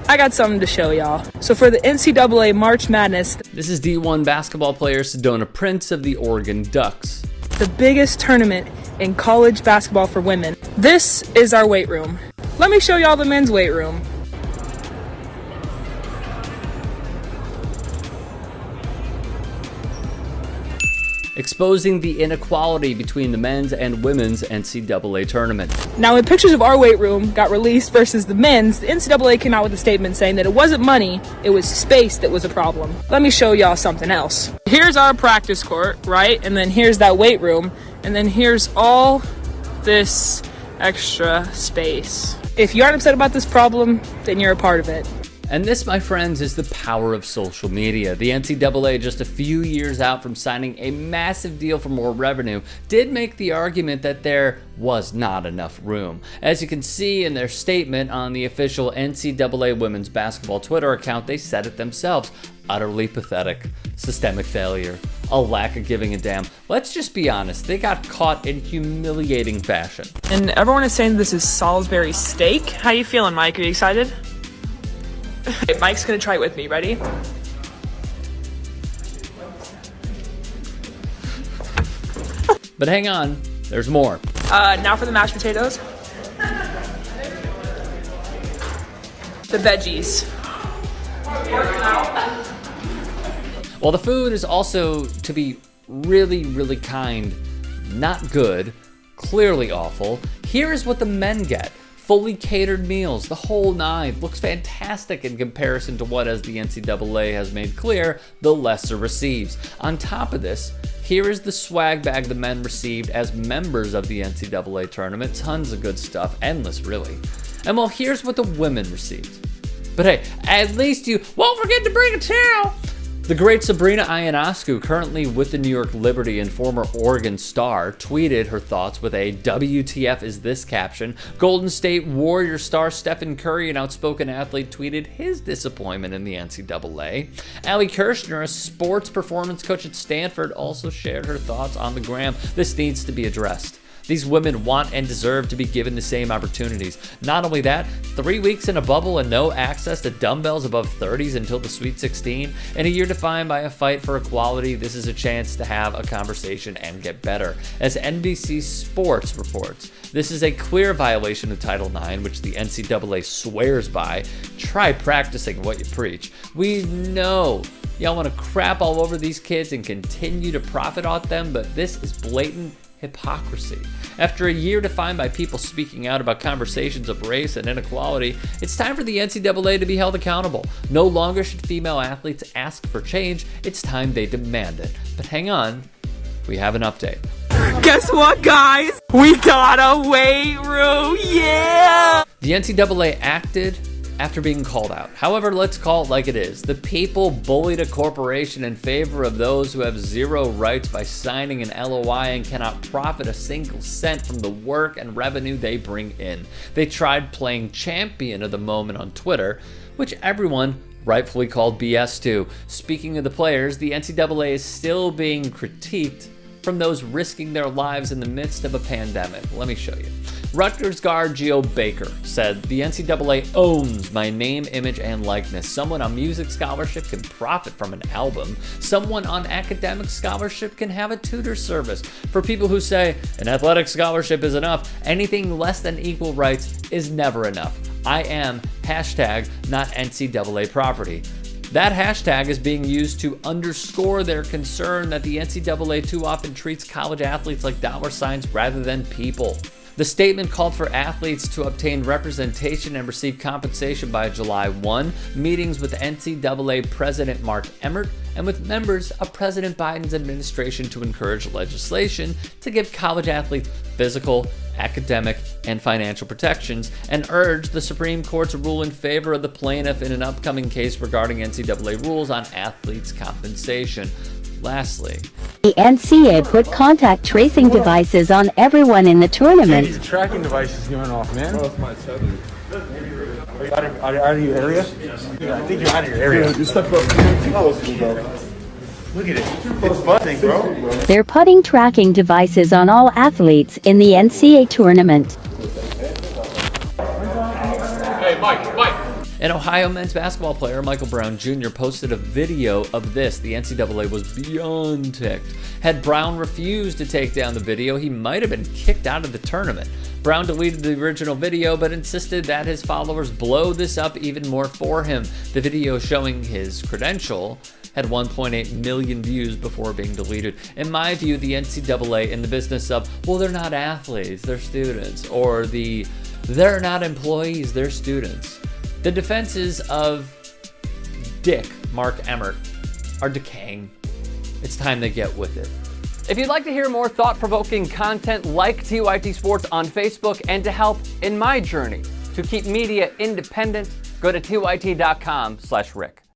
I got something to show y'all. So for the NCAA March Madness, this is D1 basketball player Sedona Prince of the Oregon Ducks. The biggest tournament in college basketball for women. This is our weight room. Let me show y'all the men's weight room. Exposing the inequality between the men's and women's NCAA tournament. Now, when pictures of our weight room got released versus the men's, the NCAA came out with a statement saying that it wasn't money, it was space that was a problem. Let me show y'all something else. Here's our practice court, right? And then here's that weight room. And then here's all this extra space. If you aren't upset about this problem, then you're a part of it. And this, my friends, is the power of social media. The NCAA, just a few years out from signing a massive deal for more revenue, did make the argument that there was not enough room. As you can see in their statement on the official NCAA women's basketball Twitter account, they said it themselves. Utterly pathetic, systemic failure, a lack of giving a damn. Let's just be honest, they got caught in humiliating fashion. And everyone is saying this is Salisbury steak. How you feeling, Mike? Are you excited? Okay, Mike's gonna try it with me. Ready? But hang on, there's more. Now for the mashed potatoes. The veggies. While the food is also, to be really kind, not good, clearly awful, here is what the men get. Fully catered meals, the whole nine. Looks fantastic in comparison to what, as the NCAA has made clear, the lesser receives. On top of this, here is the swag bag the men received as members of the NCAA tournament. Tons of good stuff, endless really. And well, here's what the women received. But hey, at least you won't forget to bring a towel. The great Sabrina Ionescu, currently with the New York Liberty and former Oregon Star, tweeted her thoughts with a "WTF is this" caption. Golden State Warrior star Stephen Curry, an outspoken athlete, tweeted his disappointment in the NCAA. Allie Kirshner, a sports performance coach at Stanford, also shared her thoughts on the gram. This needs to be addressed. These women want and deserve to be given the same opportunities. Not only that, 3 weeks in a bubble and no access to dumbbells above 30s until the Sweet 16, and a year defined by a fight for equality. This is a chance to have a conversation and get better. As NBC Sports reports, this is a clear violation of Title IX, which the NCAA swears by. Try practicing what you preach. We know y'all want to crap all over these kids and continue to profit off them, but this is blatant hypocrisy. After a year defined by people speaking out about conversations of race and inequality, it's time for the NCAA to be held accountable. No longer should female athletes ask for change, it's time they demand it. But hang on, we have an update. Guess what, guys? We got a weight room, yeah! The NCAA acted after being called out. However, let's call it like it is. The people bullied a corporation in favor of those who have zero rights by signing an LOI and cannot profit a single cent from the work and revenue they bring in. They tried playing champion of the moment on Twitter, which everyone rightfully called BS to. Speaking of the players, the NCAA is still being critiqued from those risking their lives in the midst of a pandemic. Let me show you. Rutgers guard Geo Baker said, "The NCAA owns my name, image, and likeness. Someone on music scholarship can profit from an album. Someone on academic scholarship can have a tutor service. For people who say an athletic scholarship is enough, anything less than equal rights is never enough. I am hashtag not NCAA property." That hashtag is being used to underscore their concern that the NCAA too often treats college athletes like dollar signs rather than people. The statement called for athletes to obtain representation and receive compensation by July 1, meetings with NCAA President Mark Emmert, and with members of President Biden's administration to encourage legislation to give college athletes physical, academic, and financial protections, and urged the Supreme Court to rule in favor of the plaintiff in an upcoming case regarding NCAA rules on athletes' compensation. Lastly, the NCAA put contact tracing devices on everyone in the tournament. These tracking devices going off, man. Bro, it's my tether. Are you out of your area? Yeah, I think you're out of your area. Just step up. Too close to me, bro. Look at it. It's buzzing, bro. They're putting tracking devices on all athletes in the NCAA tournament. Hey, Mike. An Ohio men's basketball player, Michael Brown Jr., posted a video of this. The NCAA was beyond ticked. Had Brown refused to take down the video, he might have been kicked out of the tournament. Brown deleted the original video, but insisted that his followers blow this up even more for him. The video showing his credential had 1.8 million views before being deleted. In my view, the NCAA in the business of, well, they're not athletes, they're students, or they're not employees, they're students. The defenses of Dick Mark Emmert are decaying. It's time they get with it. If you'd like to hear more thought-provoking content like TYT Sports on Facebook and to help in my journey to keep media independent, go to tyt.com/Rick.